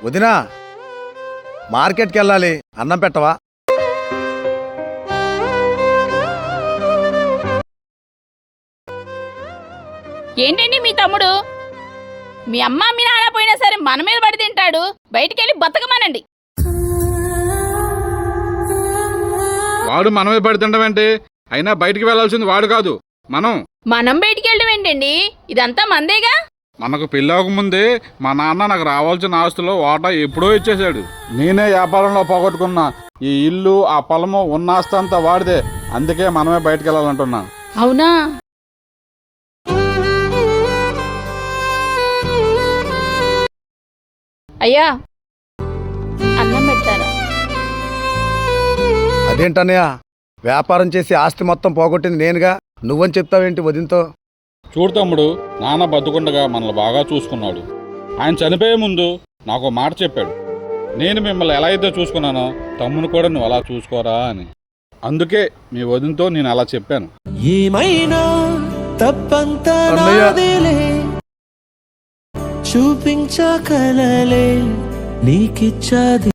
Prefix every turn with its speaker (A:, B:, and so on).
A: వదినా, మార్కెట్కి వెళ్ళాలి, అన్నం పెట్టవా?
B: ఏంటండి మీ తమ్ముడు? మీ అమ్మ మీ నాన్న పోయినా సరే మన మీద పడి తింటాడు. బయటికెళ్ళి బతకమానండి.
C: వాడు మనమే పడుతుండమేంటి? అయినా బయటికి వెళ్లాల్సింది వాడు కాదు, మనం
B: బయటికి వెళ్ళడం ఏంటండి? ఇదంతా మందేగా.
C: మనకు పెళ్ళవకముందే మా నాన్న నాకు రావాల్సిన ఆస్తులో వాటా ఎప్పుడో ఇచ్చేశాడు. నేనే వ్యాపారంలో పోగొట్టుకున్నా ఈ ఇల్లు, ఆ పొలము, ఉన్న ఆస్తి అంతా వాడిదే. అందుకే మనమే బయటికి వెళ్ళాలంటున్నా.
B: అవునా? అయ్యా, అన్నం పెడతారా?
A: అదేంటన్నయ్య, వ్యాపారం చేసి ఆస్తి మొత్తం పోగొట్టింది నేనుగా, నువ్వని చెప్తావేంటి వదినతో?
C: చూడు తమ్ముడు, నాన్న బతుకుండగా మనల్ని బాగా చూసుకున్నాడు. ఆయన చనిపోయే ముందు నాకు మాట చెప్పాడు, నేను మిమ్మల్ని ఎలా అయితే చూసుకున్నానో తమ్ముని కూడా నువ్వు అలా చూసుకోరా అని. అందుకే మీ వదినతో నేను అలా చెప్పాను.
D: ఏమైనా తప్పంతా నాదేలే, చూపించకలలే నీకిచ్చాది.